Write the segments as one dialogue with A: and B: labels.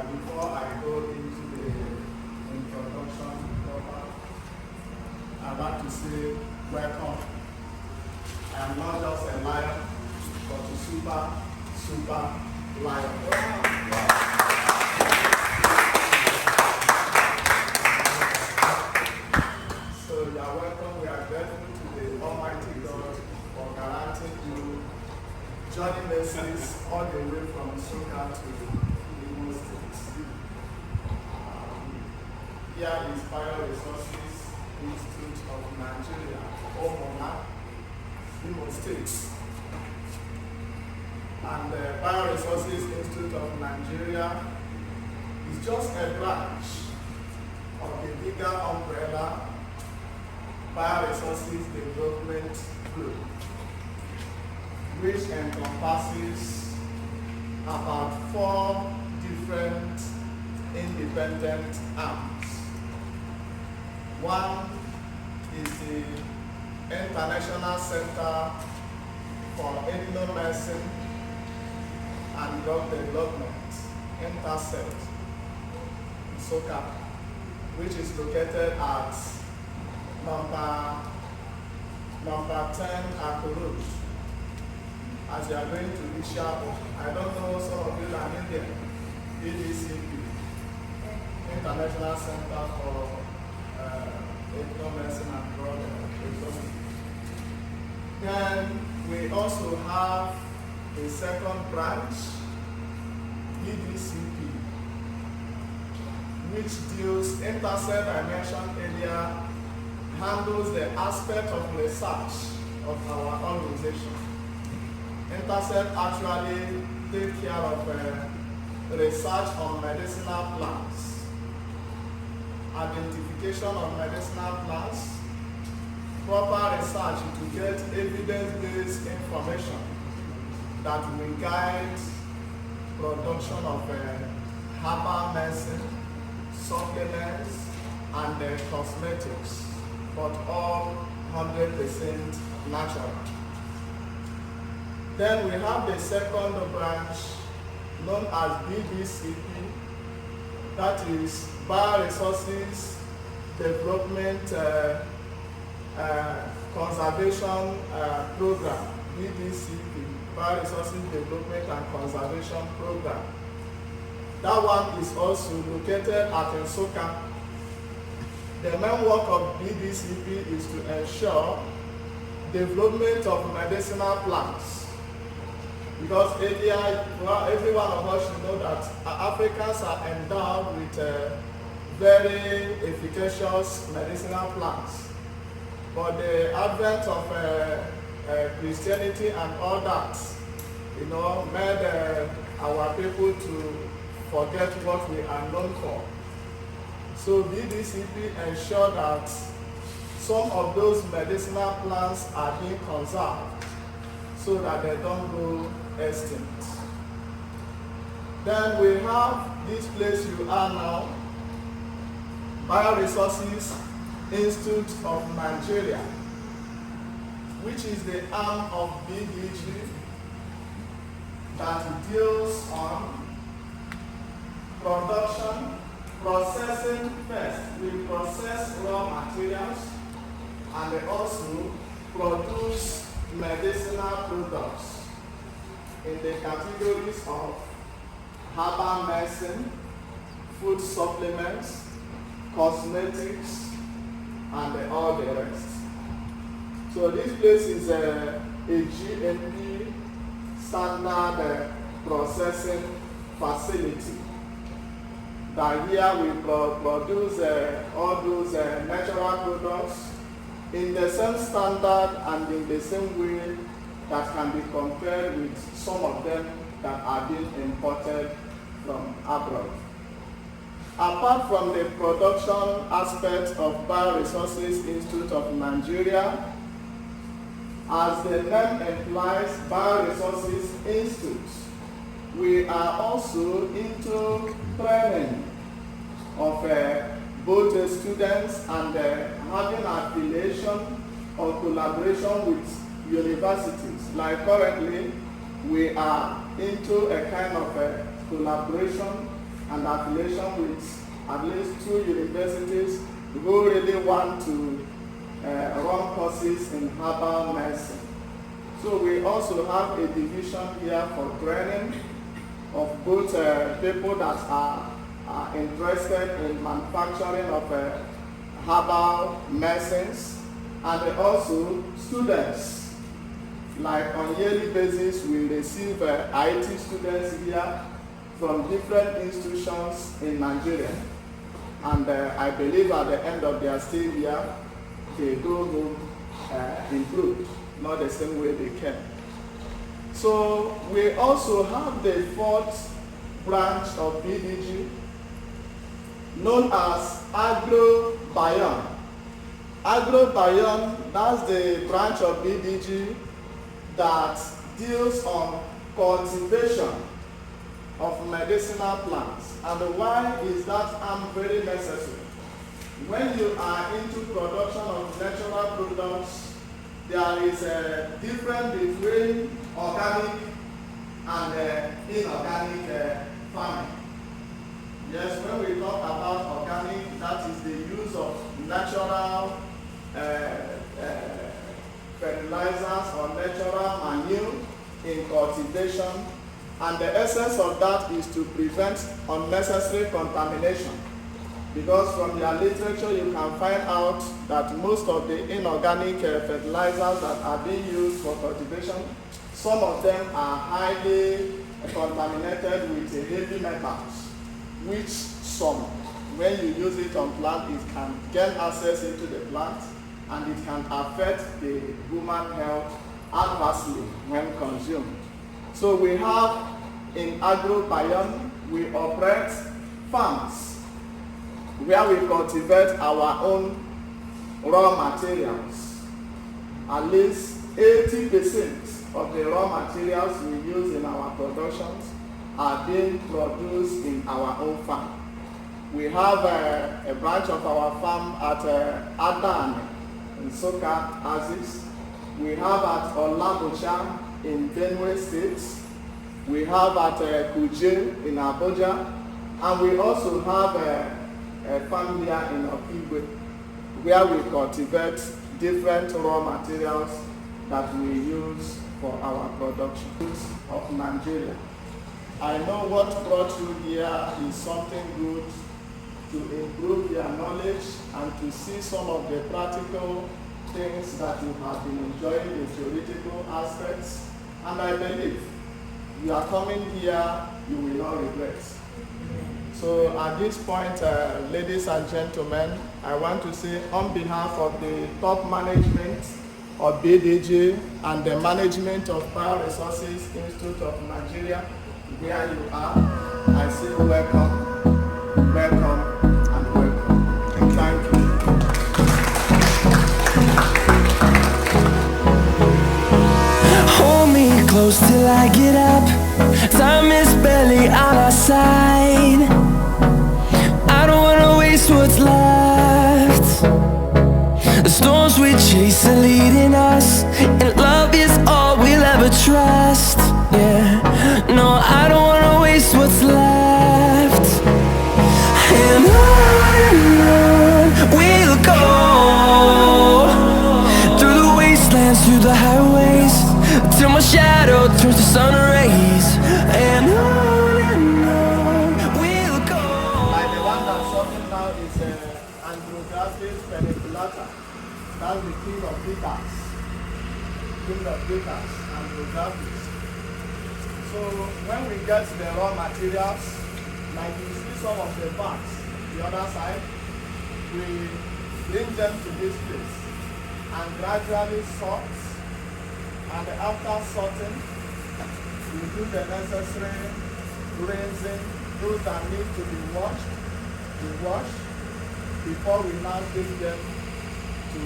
A: before I go into the introduction proper, I'd like to say welcome. I am not just a lion, but a super lion. So you are welcome. We are grateful to the Almighty God for granting you journey lessons all the way from Soka to Imo State. Here is BioResources Institute of Nigeria, Omona, Imo State. And the BioResources Institute of Nigeria is just a branch of the bigger umbrella BioResources Development Group, which encompasses about 4 different independent arms. One is the International Center for Animal Medicine and Drug Development, INTERCEPT, in Soka, which is located at number 10 Ako Road. As you are going to Ishapo, I don't know, some of you are Indian, EDCP, International Center for Animal Medicine and Drug Development. Then we also have a second branch, BDCP, which deals, INTERCEPT I mentioned earlier, handles the aspect of research of our organization. INTERCEPT actually takes care of research on medicinal plants, identification of medicinal plants, proper research to get evidence-based information that will guide production of herbal medicine, supplements, and cosmetics, but all 100% natural. Then we have the second branch known as BDCP, that is BioResources Development Conservation Program, BDCP, BioResources Development and Conservation Program. That one is also located at Soka. The main work of BDCP is to ensure development of medicinal plants. Because earlier, well, every one of us should know that Africans are endowed with very efficacious medicinal plants. But the advent of Christianity and all that, made our people to forget what we are known for. So BDCP ensured that some of those medicinal plants are being conserved so that they don't go extinct. Then we have this place you are now, BioResources Institute of Nigeria, which is the arm of BDG that deals on production, processing first. We process raw materials and they also produce medicinal products in the categories of herbal medicine, food supplements, cosmetics, and all the rest. So this place is a GMP standard processing facility. That here we produce all those natural products in the same standard and in the same way that can be compared with some of them that are being imported from abroad. Apart from the production aspect of BioResources Institute of Nigeria, as the name implies, BioResources Institute, we are also into training of both the students and having affiliation or collaboration with universities. Like currently, we are into a kind of a collaboration and affiliation with at least 2 universities who really want to run courses in herbal medicine. So we also have a division here for training of both people that are interested in manufacturing of herbal medicines, and also students. Like on yearly basis, we receive IT students here from different institutions in Nigeria. And I believe at the end of their stay here, they go home improved, not the same way they came. So we also have the 4th branch of BDG, known as BION. BION, that's the branch of BDG that deals on cultivation of medicinal plants. And why is that very necessary? When you are into production of natural products, there is a difference between organic and inorganic farming. Yes, when we talk about organic, that is the use of natural fertilizers or natural manure in cultivation, and the essence of that is to prevent unnecessary contamination. Because from their literature you can find out that most of the inorganic fertilizers that are being used for cultivation, some of them are highly contaminated with heavy metals, which some, when you use it on plant, it can gain access into the plant and it can affect the human health adversely when consumed. So we have in BION, we operate farms where we cultivate our own raw materials. At least 80% of the raw materials we use in our productions are being produced in our own farm. We have a branch of our farm at Adan in Soka, Aziz. We have at Olabucha in Benue State. We have at Kuje in Abuja. And we also have a farm here in Okigwe, where we cultivate different raw materials that we use for our productions of Nigeria. I know what brought you here is something good to improve your knowledge and to see some of the practical things that you have been enjoying, the theoretical aspects. And I believe you are coming here, you will not regret. So at this point, ladies and gentlemen, I want to say on behalf of the top management of BDG and the management of Bioresources Institute of Nigeria, where you are, I say welcome, welcome, and welcome. Thank you.
B: Hold me close till I get up. Time is barely on our side. I don't wanna waste what's left. The storms we chase are leading us, and love is all we'll ever trust. Yeah, no, I don't wanna waste what's left. And on we'll go, through the wastelands, through the highways, till my shadow turns to sun rays. And on we'll go.
A: Like the one that's talking now is Andrographis peniculata. That's the king of bitters. King of bitters, Andrographis. So when we get the raw materials, like you see some of the bags, the other side, we bring them to this place and gradually sort. And after sorting, we do the necessary rinsing. Those that need to be washed, we wash before we now take them to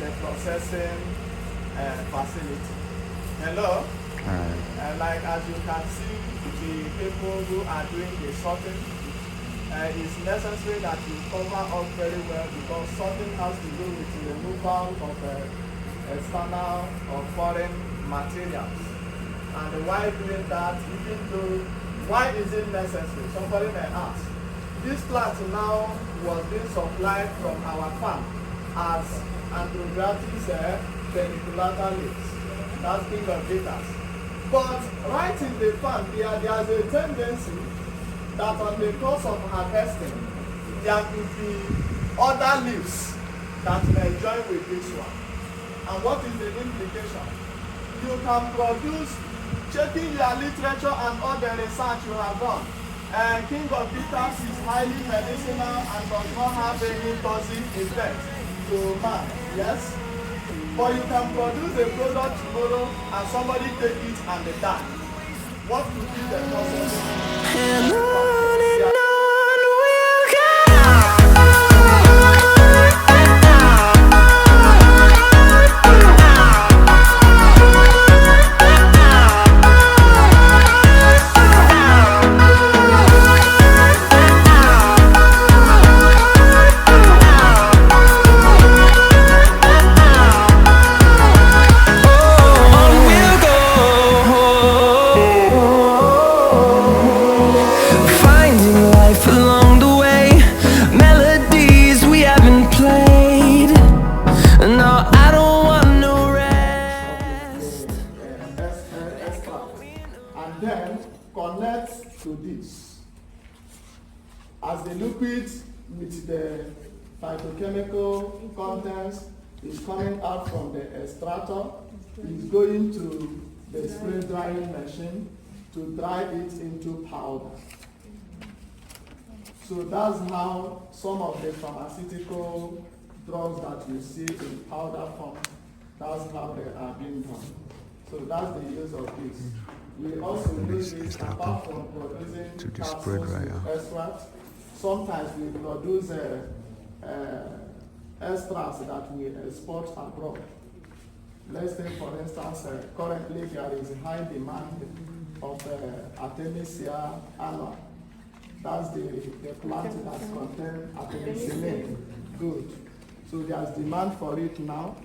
A: the processing facility. Hello? Like as you can see, the people who are doing the sorting, it's necessary that you cover up very well, because sorting has to do with the removal of external or foreign materials. And while doing that, even though Why is it necessary? Somebody may ask. This plant now was being supplied from our farm as Androgratis paniculata leaves. That's king of bitters. But right in the farm, there's a tendency that on the course of harvesting, there could be other leaves that may join with this one. And what is the implication? You can produce, checking your literature and all the research you have done. King of bitters is highly medicinal and does not have any toxic effect to man. Yes? But you can produce a product tomorrow and somebody take it and they die. What could be the consequence? As the liquid with the phytochemical contents is coming out from the extractor, it's going to the spray drying machine to dry it into powder. So that's how some of the pharmaceutical drugs that you see in powder form, that's how they are being done. So that's the use of this. We also use it apart from producing capsules with extract. Sometimes we produce extracts that we export abroad. Let's say, for instance, currently there is a high demand of Artemisia annua. That's the plant that contains artemisinin. Good. So there's demand for it now,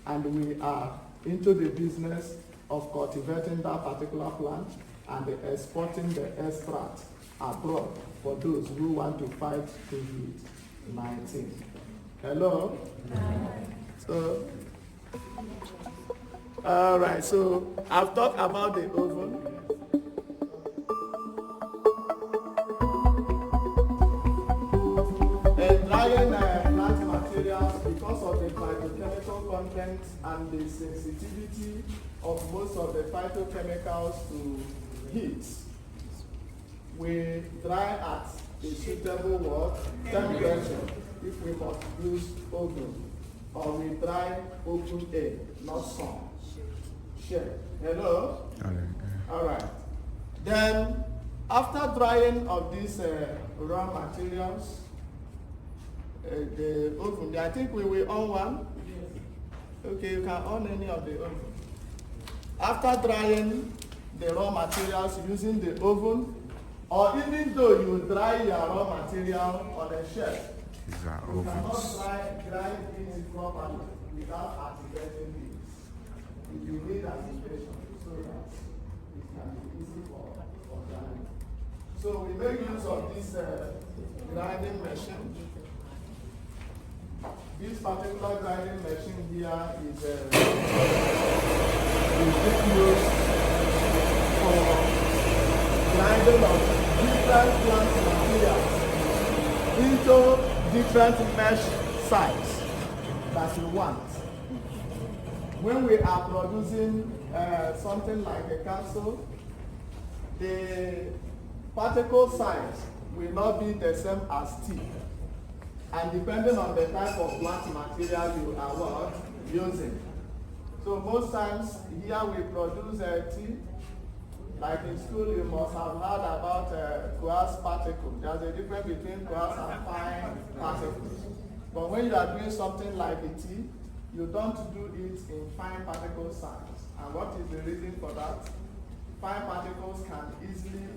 A: and we are into the business of cultivating that particular plant and exporting the extract abroad for those who want to fight COVID-19. Hello? So, all right, so I've talked about the oven. Drying plant materials, because of the phytochemical content and the sensitivity of most of the phytochemicals to heat, we dry at a suitable temperature if we must use oven, or we dry open air, not sun. Share. Hello? All right. Then, after drying of these raw materials, the oven, I think we will on one. Okay, you can on any of the oven. After drying the raw materials using the oven, or even though you dry your raw material on a shelf, you cannot dry things properly without activating these. You need activation so that it can be easy for drying. So we make use of this grinding machine. This particular grinding machine here is used for grinding of different plant materials into different mesh size that you want. When we are producing something like a capsule, the particle size will not be the same as tea. And depending on the type of plant material you are using. So most times here we produce tea. Like in school you must have heard about quartz particles. There's a difference between quartz and fine particles. But when you are doing something like a tea, you don't do it in fine particle size. And what is the reason for that? Fine particles can easily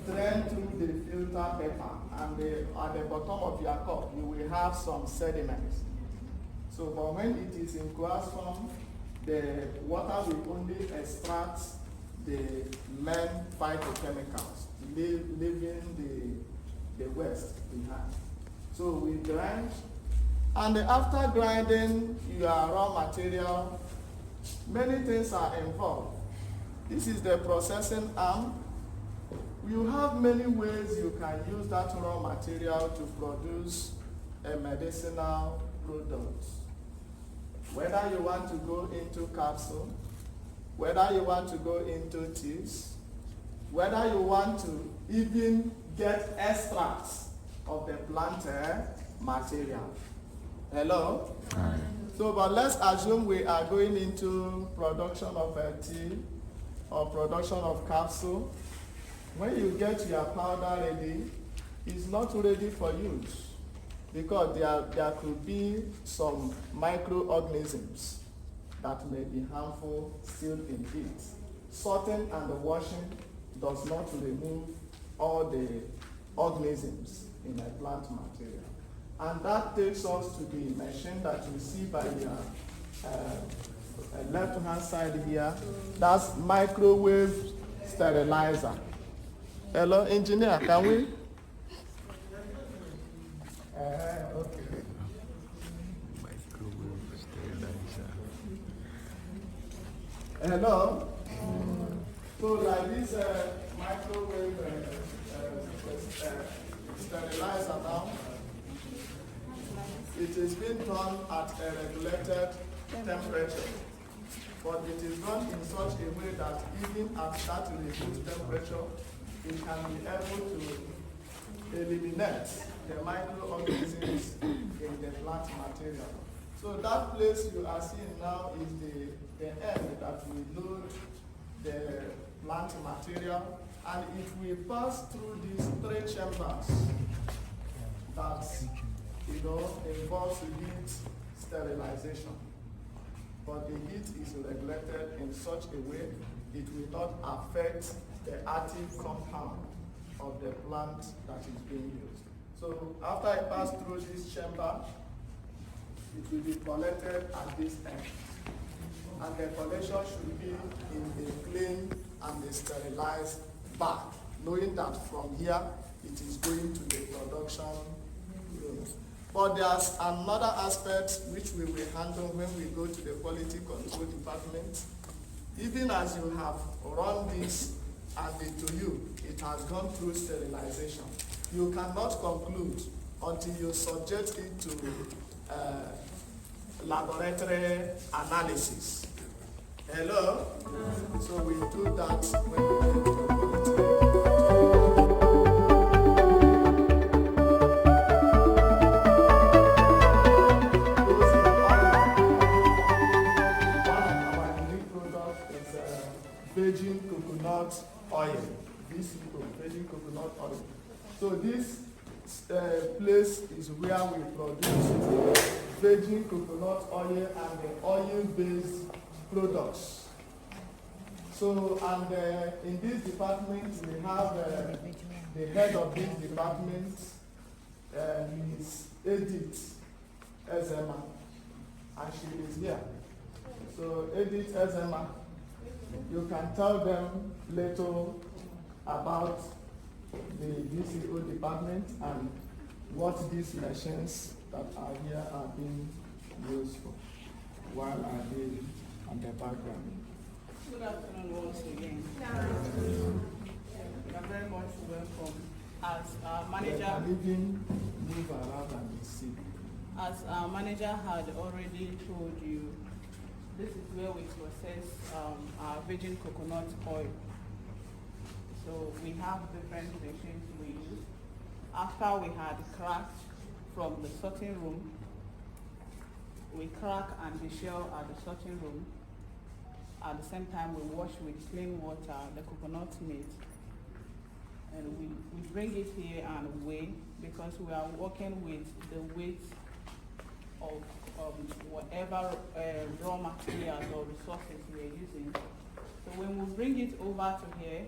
A: drain through the filter paper, and at the bottom of your cup you will have some sediments. So, but when it is in quartz form, the water will only extract the main phytochemicals, leaving the waste behind. So we grind, and after grinding your raw material, many things are involved. This is the processing arm. You have many ways you can use that raw material to produce a medicinal product. Whether you want to go into capsule, whether you want to go into teas, whether you want to even get extracts of the plant material. Hello?
C: Hi.
A: So, but let's assume we are going into production of a tea or production of capsule. When you get your powder ready, it's not ready for use because there could be some microorganisms that may be harmful still in it. Sorting and washing does not remove all the organisms in a plant material. And that takes us to the machine that you see by your left-hand side here. That's microwave sterilizer. Hello, engineer, can we? Okay.
C: Microwave sterilizer.
A: Hello? So like this microwave sterilizer now, it is being done at a regulated temperature, but it is done in such a way that even at that reduced temperature, it can be able to eliminate the microorganisms in the plant material. So that place you are seeing now is the end that we load the plant material, and if we pass through these 3 chambers that involves heat sterilization, but the heat is regulated in such a way it will not affect the active compound of the plant that is being used. So after I pass through this chamber, it will be collected at this end. And the collection should be in a clean and a sterilized bag, knowing that from here it is going to the production room. But there's another aspect which we will handle when we go to the quality control department. Even as you have run this and to you, it has gone through sterilization. You cannot conclude until you subject it to laboratory analysis. Hello? So we do that when we get to the quality. Virgin coconut oil, VCO, virgin coconut oil. So this place is where we produce virgin coconut oil and the oil-based products. So, and in this department, we have the head of this department, Ms. Edith Ezema, and she is here. So, Edith Ezema, you can tell them little about the DCO department and what these machines that are here are being used for, while are they on the background.
D: Good afternoon once again. You are very much welcome. As manager,
A: can even move around and see.
D: As our manager had already told you, this is where we process our virgin coconut oil. So we have different machines we use. After we had cracked from the sorting room, we crack and deshell at the sorting room. At the same time, we wash with clean water the coconut meat. And we bring it here and weigh, because we are working with the weight of whatever raw materials or resources we are using. So when we bring it over to here,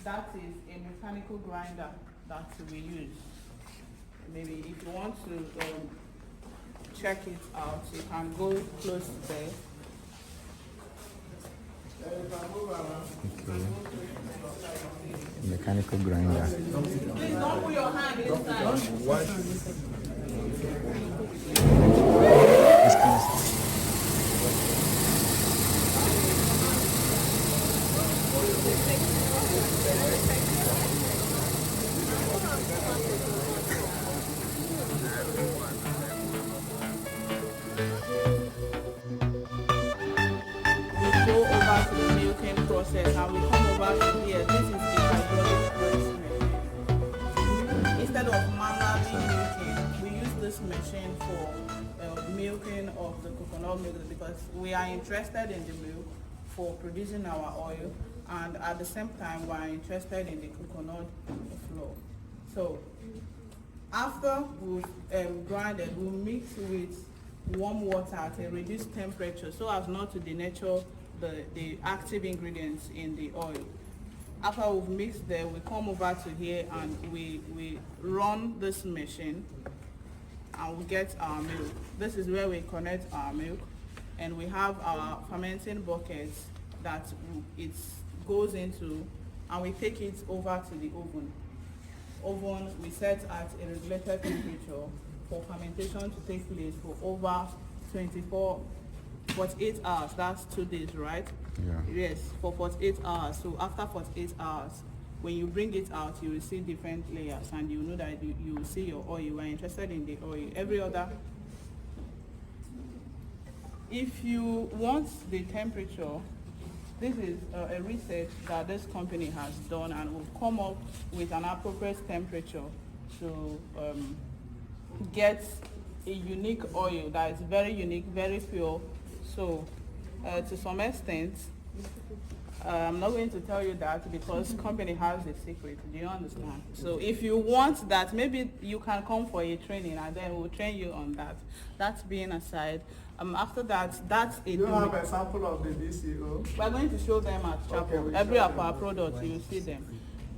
D: that is a mechanical grinder that we use. Maybe if you want to check it out, you can go close there.
C: Okay. Mechanical grinder.
D: Please don't put your hand inside.
C: What?
D: Go over to the milking process and we come over to here. This is the hydraulic press machine. Instead of manually milking, we use this machine for milking of the coconut milk because we are interested in the milk for producing our oil, and at the same time we are interested in the coconut flour. So after we've grinded, we'll mix with warm water at a reduced temperature so as not to denature the active ingredients in the oil. After we've mixed them, we come over to here and we run this machine and we get our milk. This is where we connect our milk, and we have our fermenting buckets that it goes into, and we take it over to the oven. Oven we set at a regulated temperature for fermentation to take place for over 48 hours. That's 2 days, right?
C: Yeah.
D: Yes, for 48 hours. So after 48 hours, when you bring it out, you will see different layers, and you know that you will see your oil. You are interested in the oil. Every other. If you want the temperature, this is a research that this company has done, and will come up with an appropriate temperature to get a unique oil that is very unique, very pure. So to some extent, I'm not going to tell you that because company has a secret. Do you understand? So if you want that, maybe you can come for a training and then we'll train you on that. That being aside, after that, that's a
A: You have a sample of the VCO?
D: We're going to show them at chapel.
A: Okay,
D: Every of our products, you will see them.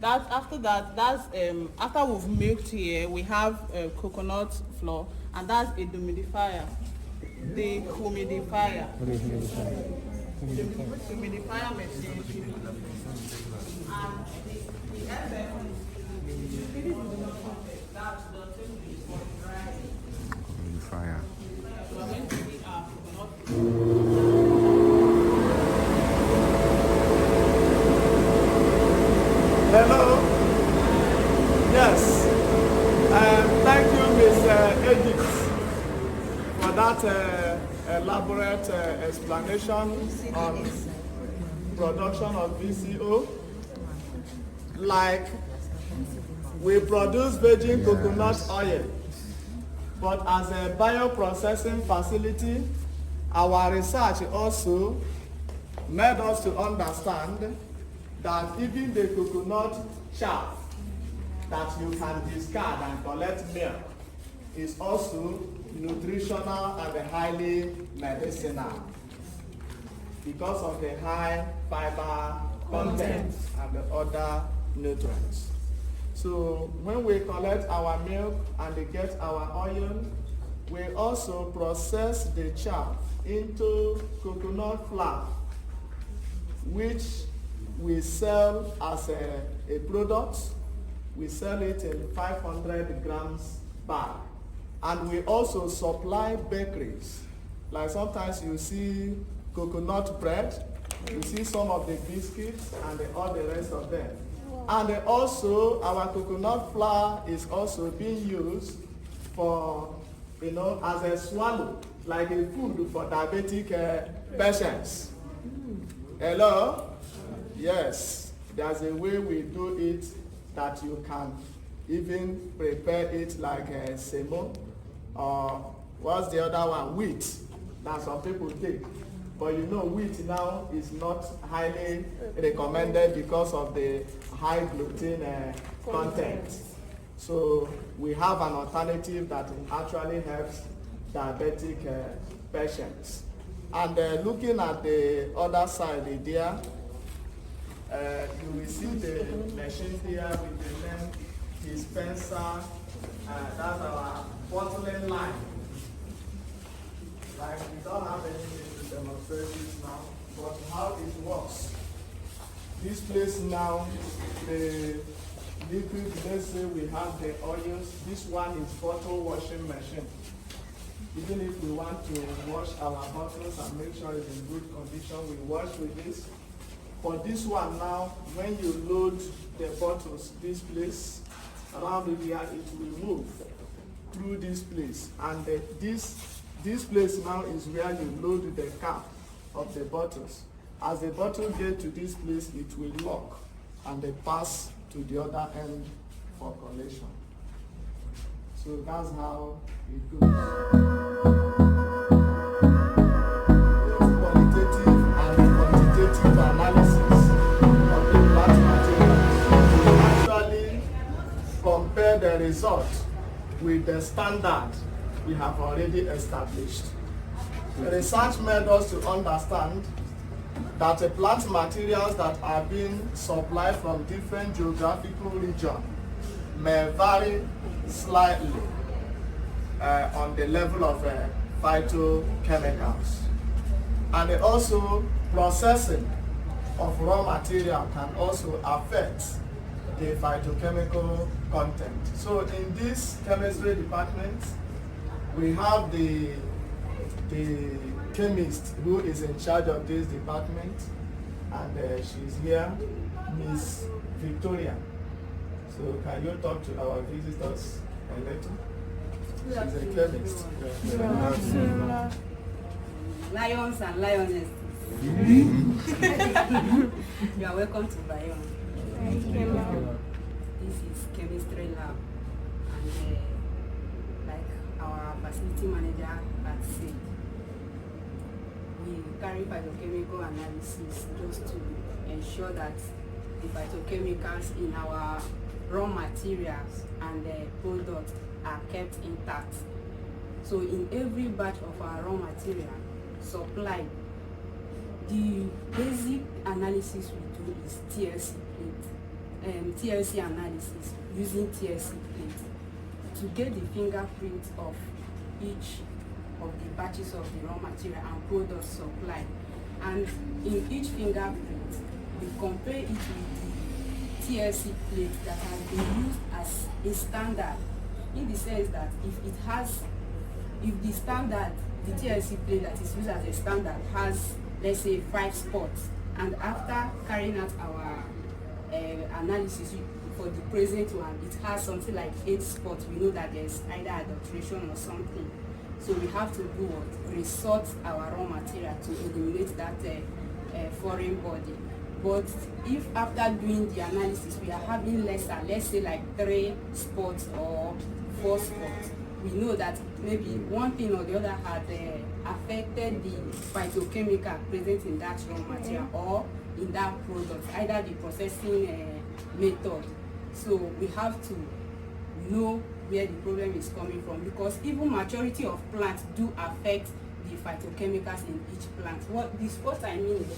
D: After we've milked here, we have coconut flour, and that's a dehumidifier. The humidifier.
C: What is humidifier?
D: Humidifier machine. And the essence, that's the thing for drying.
C: Humidifier.
D: So we're going to see our coconut.
A: Hello? Yes. Thank you, Ms. Edith, for that elaborate explanation on production of VCO. Like, we produce virgin coconut oil, but as a bioprocessing facility, our research also made us to understand that even the coconut chaff that you can discard and collect milk is also nutritional and highly medicinal because of the high fiber content and the other nutrients. So when we collect our milk and get our oil, we also process the chaff into coconut flour, which we sell as a product. We sell it in 500 grams bag. And we also supply bakeries. Like sometimes you see coconut bread, you see some of the biscuits and all the rest of them. And also our coconut flour is also being used for, as a swallow, like a food for diabetic patients. Hello? Yes, there's a way we do it that you can even prepare it like a semo, or what's the other one? Wheat, that some people take. But wheat now is not highly recommended because of the high gluten content. So we have an alternative that actually helps diabetic patients. And looking at the other side there, you will see the machine here with the name dispenser. That's our bottling line. Like we don't have anything to demonstrate this now. but how it works. This place now, the liquid, let's say we have the oils. This one is bottle washing machine. Even if we want to wash our bottles and make sure it's in good condition, we wash with this. For this one now, when you load the bottles, this place, around here, it will move through this place. And this place now is where you load the cap of the bottles. As the bottle gets to this place, it will lock and they pass to the other end for collection. So that's how it goes. Qualitative and quantitative analysis of the plant materials. We actually compare the result with the standard we have already established. The research made us to understand that the plant materials that are being supplied from different geographical regions may vary slightly on the level of phytochemicals. And also processing of raw material can also affect the phytochemical content. So in this chemistry department, we have the chemist who is in charge of this department, and she's here, Miss Victoria. So can you talk to our visitors a little? She's a chemist.
E: Lions and lionesses. You are welcome to BION.
D: Thank you.
E: This is chemistry lab, and like our facility manager had said, we carry phytochemical analysis just to ensure that the phytochemicals in our raw materials and the products are kept intact. So in every batch of our raw material supply, the basic analysis we do is TLC plate, TLC analysis using TLC plate to get the fingerprint of each of the batches of the raw material and product supply. And in each fingerprint, we compare it with the TLC plate that has been used as a standard, in the sense that if the standard, the TLC plate that is used as a standard has, let's say, 5 spots, and after carrying out our analysis for the present one, it has something like 8 spots, we know that there's either adulteration or something. So we have to do what? Resort our raw material to eliminate that foreign body. But if after doing the analysis we are having lesser, let's say like 3 spots or 4 spots, we know that maybe one thing or the other had affected the phytochemical present in that raw material or in that product, either the processing method. So we have to know where the problem is coming from, because even maturity of plants do affect the phytochemicals in each plant. What I mean is,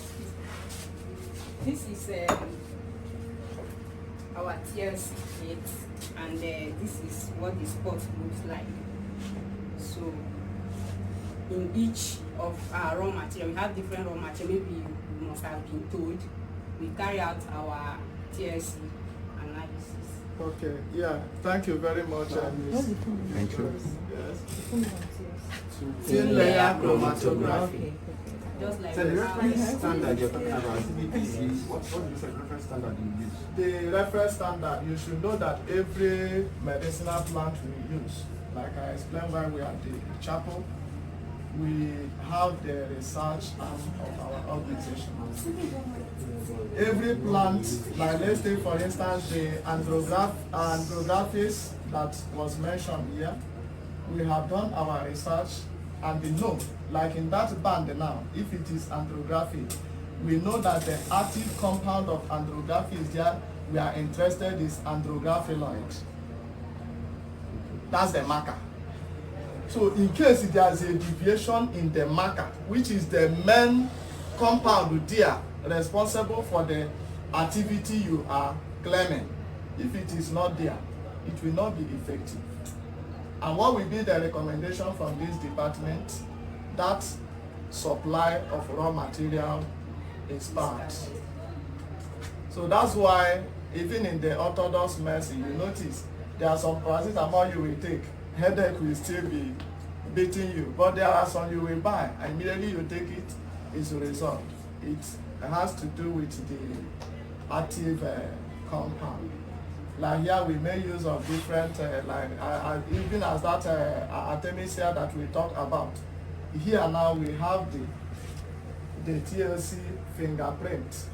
E: this is our TLC plate, and this is what the spot looks like. So in each of our raw material, we have different raw material. Maybe you must have been told. We carry out our TLC analysis.
A: Okay, yeah, thank you very much.
C: Thank you.
A: Yes. Thin layer chromatography.
E: Just like
F: So the reference standard you're talking about, what is the reference standard you use?
A: The reference standard, you should know that every medicinal plant we use, like I explained when we are at the chapel, we have the research arm of our organization. Every plant, like let's take for instance the andrographis that was mentioned here, we have done our research and we know, like in that band now, if it is andrography, we know that the active compound of andrography is there. We are interested is andrographylloid. That's the marker. So in case there is a deviation in the marker, which is the main compound there responsible for the activity you are claiming, if it is not there, it will not be effective. And what will be the recommendation from this department? That supply of raw material is bad. So that's why even in the orthodox medicine, you notice there are some paracetamol you will take, headache will still be beating you, but there are some you will buy, and immediately you take it, it's resolved. It has to do with the active compound. Like here we make use of different, even as that artemisia that we talked about. Here now we have the TLC fingerprint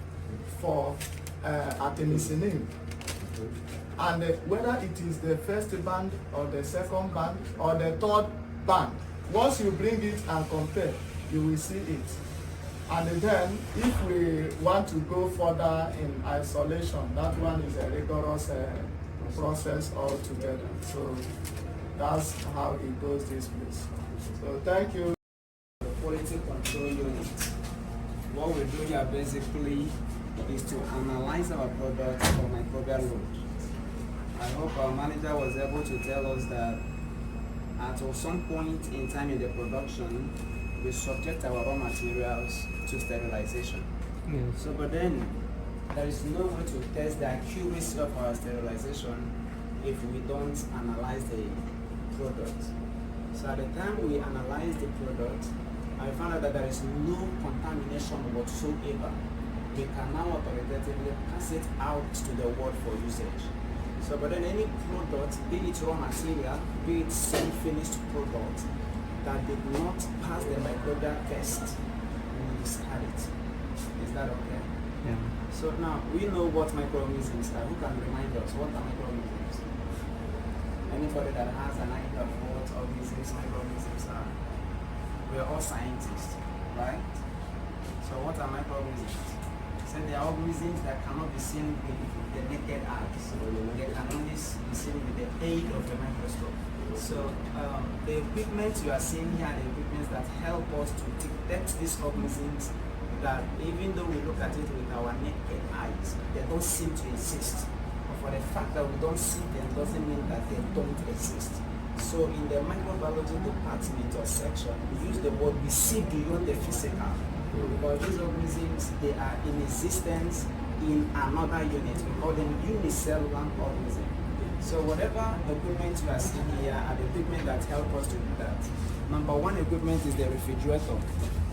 A: for artemisinin. And whether it is the first band or the second band or the third band, once you bring it and compare, you will see it. And then if we want to go further in isolation, that one is a rigorous process altogether. So that's how it goes this place. So thank you.
G: The quality control unit. What we do here basically is to analyze our products for microbial load. I hope our manager was able to tell us that at some point in time in the production, we subject our raw materials to sterilization.
C: Yes.
G: So, but then there is no way to test the accuracy of our sterilization if we don't analyze the product. So at the time we analyze the product, I found out that there is no contamination whatsoever. We can now authoritatively pass it out to the world for usage. So, but then any product, be it raw material, be it semi-finished product, that did not pass the microbial test, we discard it. Is that okay?
C: Yeah.
G: So now, we know what microorganisms are. Who can remind us what are microorganisms? Anybody that has an idea of what microorganisms are? We are all scientists, right? So what are microorganisms? So they are organisms that cannot be seen with the naked eyes. They can only be seen with the aid of the microscope. So the equipment you are seeing here are the equipment that help us to detect these organisms that even though we look at it with our naked eyes, they don't seem to exist. But for the fact that we don't see them doesn't mean that they don't exist. So in the microbiology department or section, we use the word we see beyond the physical. Because these organisms, they are in existence in another unit. We call them unicellular organisms. So whatever equipment you are seeing here are the equipment that help us to do that. Number one equipment is the refrigerator.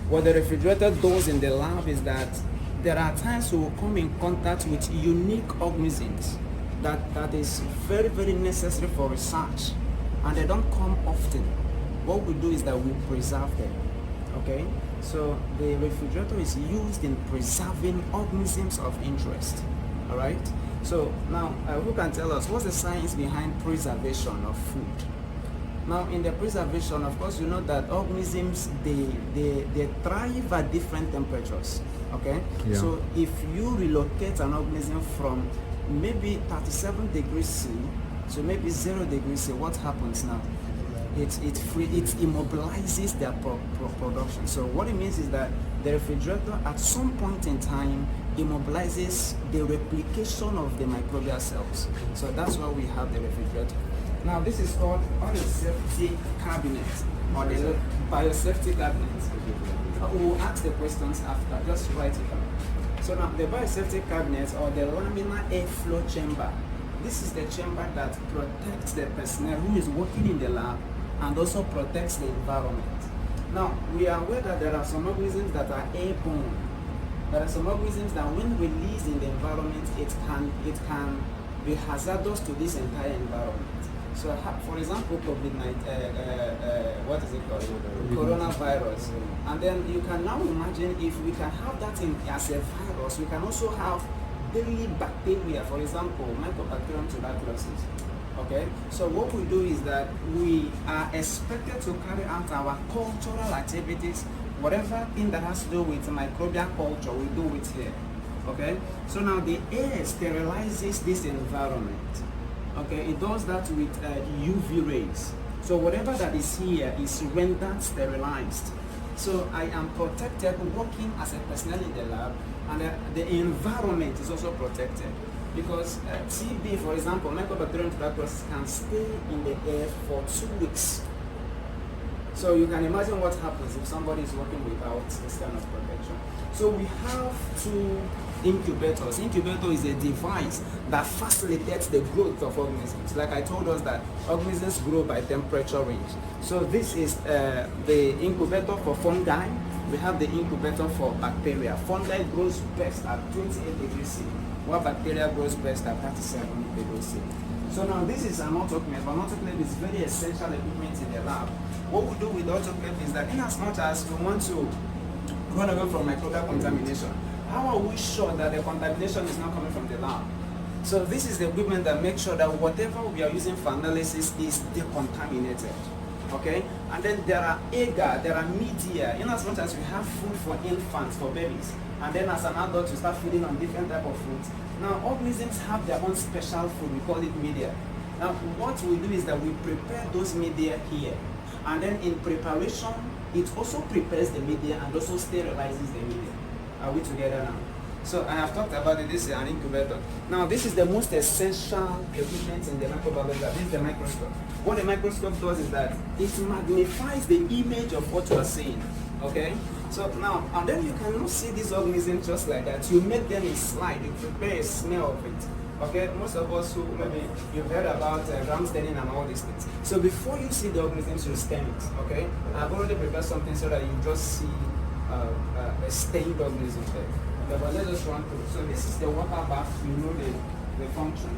G: What the refrigerator does in the lab is that there are times we will come in contact with unique organisms that is very, very necessary for research. And they don't come often. What we do is that we preserve them. Okay? So the refrigerator is used in preserving organisms of interest. All right. So now, who can tell us what's the science behind preservation of food? Now, in the preservation, of course, you know that organisms they thrive at different temperatures. Okay.
C: Yeah.
G: So if you relocate an organism from maybe 37 degrees C to maybe 0 degrees C, what happens now? It immobilizes their production. So what it means is that the refrigerator at some point in time immobilizes the replication of the microbial cells. So that's why we have the refrigerator. Now this is called safety cabinet or the biosafety cabinet. We'll ask the questions after, just write it down. So now the biosafety cabinet or the laminar airflow chamber. This is the chamber that protects the personnel who is working in the lab and also protects the environment. Now, we are aware that there are some organisms that are airborne. There are some organisms that when released in the environment, it can be hazardous to this entire environment. So, for example, COVID-19, what is it called? Coronavirus. And then you can now imagine if we can have that as a virus, we can also have daily bacteria, for example, Mycobacterium tuberculosis. Okay, so what we do is that we are expected to carry out our cultural activities, whatever thing that has to do with microbial culture, we do it here. Okay, so now the air sterilizes this environment. Okay, it does that with UV rays. So whatever that is here is rendered sterilized. So I am protected working as a personnel in the lab, and the environment is also protected. Because TB, for example, Mycobacterium tuberculosis can stay in the air for 2 weeks. So you can imagine what happens if somebody is working without this kind of protection. So we have two incubators. Incubator is a device that facilitates the growth of organisms. Like I told us that organisms grow by temperature range. So this is the incubator for fungi. We have the incubator for bacteria. Fungi grows best at 28 degrees C, while bacteria grows best at 37 degrees C. So now this is an autoclave. An autoclave is very essential equipment in the lab. What we do with the autoclave is that in as much as we want to run away from microbial contamination, how are we sure that the contamination is not coming from the lab? So this is the equipment that makes sure that whatever we are using for analysis is decontaminated. Okay? And then there are agar, there are media, in as much as we have food for infants, for babies, and then as an adult you start feeding on different type of foods. Now organisms have their own special food, we call it media. Now what we do is that we prepare those media here, and then in preparation it also prepares the media and also sterilizes the media. Are we together now? So I have talked about it. This is an incubator. Now this is the most essential equipment in the microbiology lab. This is the microscope. What the microscope does is that it magnifies the image of what you are seeing. Okay? So now, and then you cannot see these organisms just like that. You make them a slide, you prepare a smell of it. Okay, most of us who maybe you've heard about ram staining and all these things. So before you see the organisms, you stain it. Okay, I've already prepared something so that you just see a stained organism there. Okay, but let's just run through. So this is the water bath. You know the function.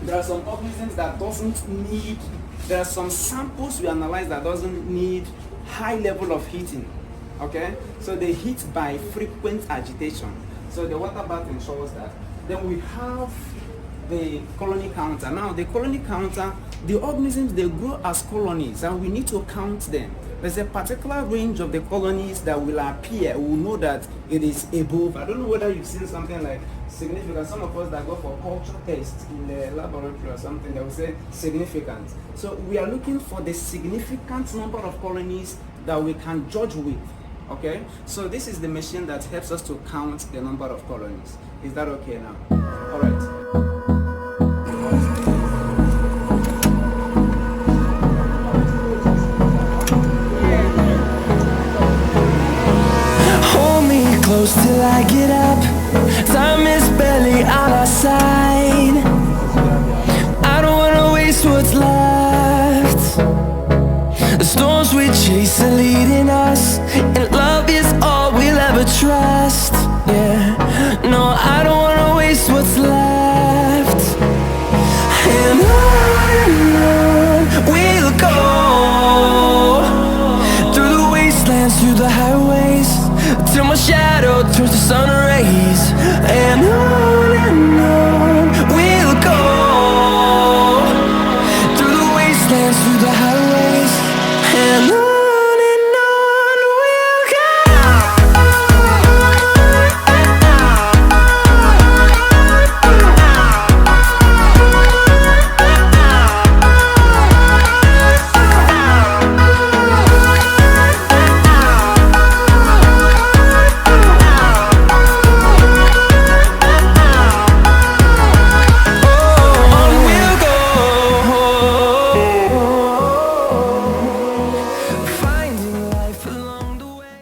G: There are some organisms that doesn't need. There are some samples we analyze that doesn't need high level of heating. Okay, so they heat by frequent agitation. So the water bath ensures that. Then we have the colony counter. Now the colony counter, the organisms, they grow as colonies and we need to count them. There's a particular range of the colonies that will appear. We will know that it is above. I don't know whether you've seen something like significant. Some of us that go for culture tests in the laboratory or something, they will say significant. So we are looking for the significant number of colonies that we can judge with. Okay, so this is the machine that helps us to count the number of colonies. Is that okay now? All right.
B: Hold me close till I get up. Time is barely on our side. I don't wanna waste what's left. The storms we chase are leading us, and love is all we'll ever trust. Yeah, no, I don't wanna waste what's left. And on we'll go, through the wastelands, through the highways, till my shadow turns to sun rays. And on we'll go, through the wastelands, through the highways. And